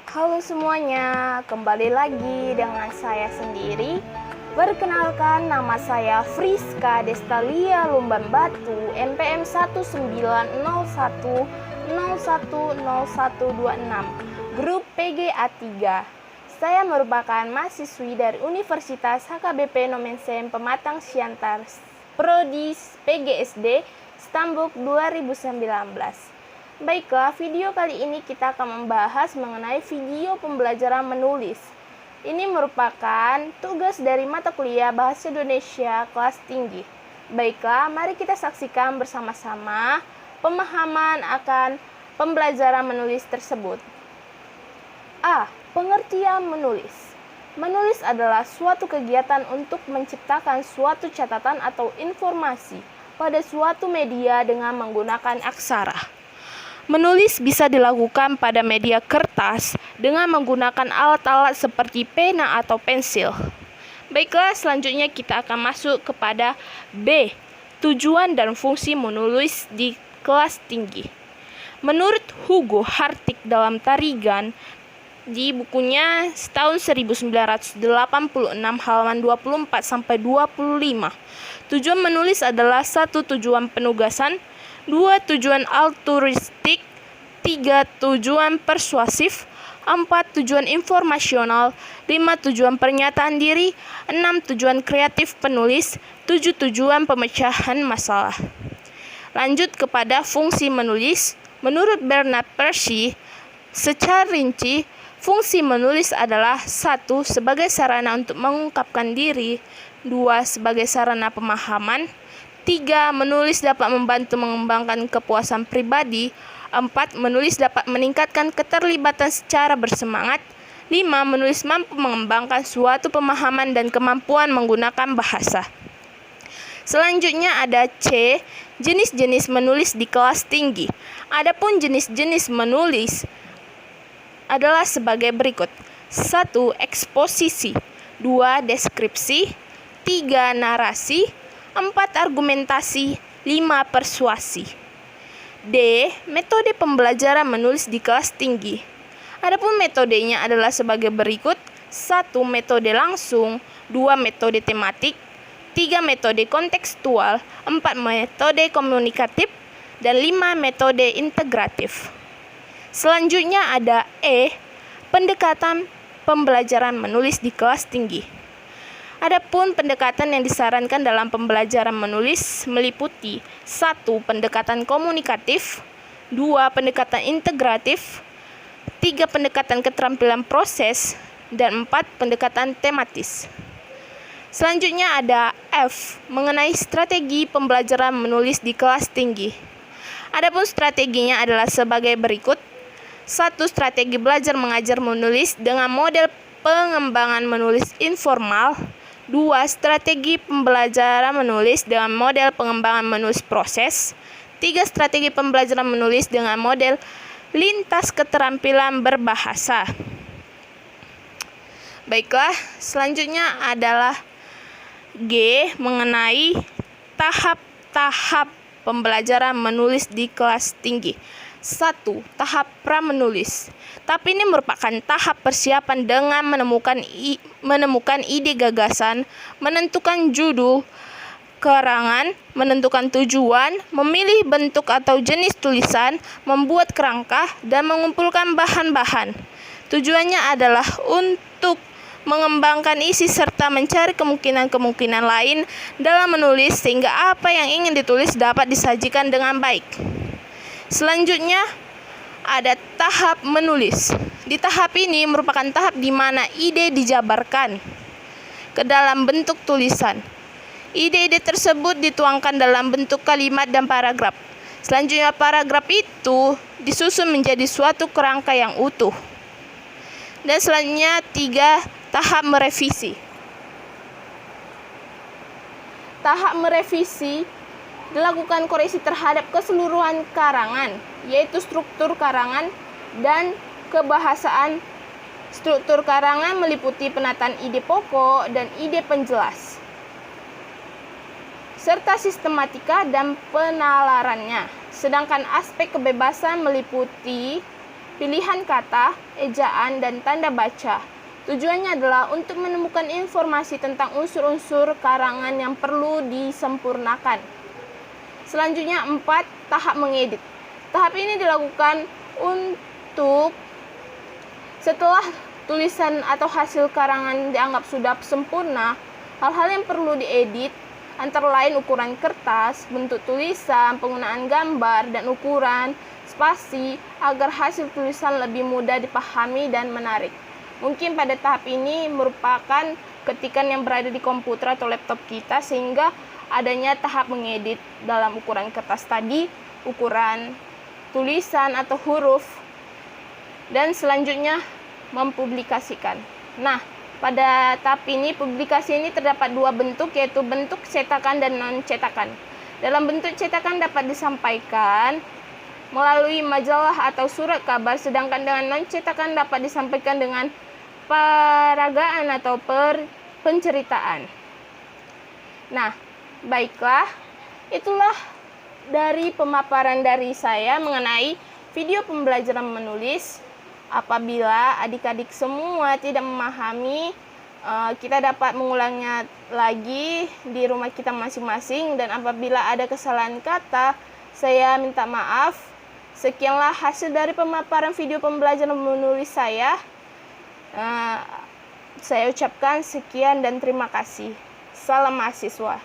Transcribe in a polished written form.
Halo semuanya, kembali lagi dengan saya sendiri. Perkenalkan, nama saya Friska Destalia Lumban Batu, NPM 1901010126, grup PGA 3. Saya merupakan mahasiswi dari Universitas HKBP Nomensem Pematang Siantar, Prodi PGSD, Stambuk 2019. Baiklah, video kali ini kita akan membahas mengenai video pembelajaran menulis. Ini merupakan tugas dari mata kuliah Bahasa Indonesia kelas tinggi. Baiklah, mari kita saksikan bersama-sama pemahaman akan pembelajaran menulis tersebut. A. Pengertian menulis. Menulis adalah suatu kegiatan untuk menciptakan suatu catatan atau informasi pada suatu media dengan menggunakan aksara. Menulis bisa dilakukan pada media kertas dengan menggunakan alat-alat seperti pena atau pensil. Baiklah, selanjutnya kita akan masuk kepada B. Tujuan dan fungsi menulis di kelas tinggi. Menurut Hugo Hartig dalam Tarigan, di bukunya tahun 1986 halaman 24-25, tujuan menulis adalah 1. Tujuan penugasan, 2. Tujuan altruistik, 3. Tujuan persuasif, 4. Tujuan informasional, 5. Tujuan pernyataan diri, 6. Tujuan kreatif penulis, 7. Tujuan pemecahan masalah. Lanjut kepada fungsi menulis. Menurut Bernard Percy, secara rinci, fungsi menulis adalah 1. Sebagai sarana untuk mengungkapkan diri, 2. Sebagai sarana pemahaman, 3. Menulis dapat membantu mengembangkan kepuasan pribadi, 4. Menulis dapat meningkatkan keterlibatan secara bersemangat, 5. Menulis mampu mengembangkan suatu pemahaman dan kemampuan menggunakan bahasa. Selanjutnya ada C. Jenis-jenis menulis di kelas tinggi. Adapun jenis-jenis menulis adalah sebagai berikut. 1. Eksposisi, 2. Deskripsi, 3. Narasi, 4. Argumentasi, 5. Persuasi. D. Metode pembelajaran menulis di kelas tinggi. Adapun metodenya adalah sebagai berikut. 1. Metode langsung, 2. Metode tematik, 3. Metode kontekstual, 4. Metode komunikatif, dan 5. Metode integratif. Selanjutnya ada E. Pendekatan pembelajaran menulis di kelas tinggi. Adapun pendekatan yang disarankan dalam pembelajaran menulis meliputi 1. Pendekatan komunikatif, 2. Pendekatan integratif, 3. Pendekatan keterampilan proses, dan 4. Pendekatan tematis. Selanjutnya ada F. Mengenai strategi pembelajaran menulis di kelas tinggi. Adapun strateginya adalah sebagai berikut. 1. Strategi belajar mengajar menulis dengan model pengembangan menulis informal. 2. Strategi pembelajaran menulis dengan model pengembangan menulis proses. 3. Strategi pembelajaran menulis dengan model lintas keterampilan berbahasa. Baiklah, selanjutnya adalah G. Mengenai tahap-tahap pembelajaran menulis di kelas tinggi. 1. Tahap pra-menulis. Tapi ini merupakan tahap persiapan dengan menemukan ide gagasan, menentukan judul karangan, menentukan tujuan, memilih bentuk atau jenis tulisan, membuat kerangka, dan mengumpulkan bahan-bahan. Tujuannya adalah untuk mengembangkan isi serta mencari kemungkinan-kemungkinan lain dalam menulis sehingga apa yang ingin ditulis dapat disajikan dengan baik. Selanjutnya ada tahap menulis. Di tahap ini merupakan tahap di mana ide dijabarkan ke dalam bentuk tulisan. Ide-ide tersebut dituangkan dalam bentuk kalimat dan paragraf. Selanjutnya paragraf itu disusun menjadi suatu kerangka yang utuh. Dan selanjutnya 3. Tahap merevisi. Tahap merevisi dilakukan koreksi terhadap keseluruhan karangan, yaitu struktur karangan dan kebahasaan. Struktur karangan meliputi penataan ide pokok dan ide penjelas, serta sistematika dan penalarannya. Sedangkan aspek kebebasan meliputi pilihan kata, ejaan, dan tanda baca. Tujuannya adalah untuk menemukan informasi tentang unsur-unsur karangan yang perlu disempurnakan. Selanjutnya 4. Tahap mengedit. Tahap ini dilakukan untuk setelah tulisan atau hasil karangan dianggap sudah sempurna, hal-hal yang perlu diedit antara lain ukuran kertas, bentuk tulisan, penggunaan gambar, dan ukuran spasi agar hasil tulisan lebih mudah dipahami dan menarik. Mungkin pada tahap ini merupakan ketikan yang berada di komputer atau laptop kita, sehingga adanya tahap mengedit dalam ukuran kertas tadi, ukuran tulisan atau huruf, dan selanjutnya mempublikasikan. Nah, pada tahap ini publikasi ini terdapat dua bentuk, yaitu bentuk cetakan dan non-cetakan. Dalam bentuk cetakan dapat disampaikan melalui majalah atau surat kabar, sedangkan dengan non-cetakan dapat disampaikan dengan peragaan atau penceritaan. Nah, baiklah, itulah dari pemaparan dari saya mengenai video pembelajaran menulis. Apabila adik-adik semua tidak memahami, kita dapat mengulangnya lagi di rumah kita masing-masing, dan apabila ada kesalahan kata, saya minta maaf. Sekianlah hasil dari pemaparan video pembelajaran menulis saya. Saya ucapkan sekian dan terima kasih. Salam mahasiswa.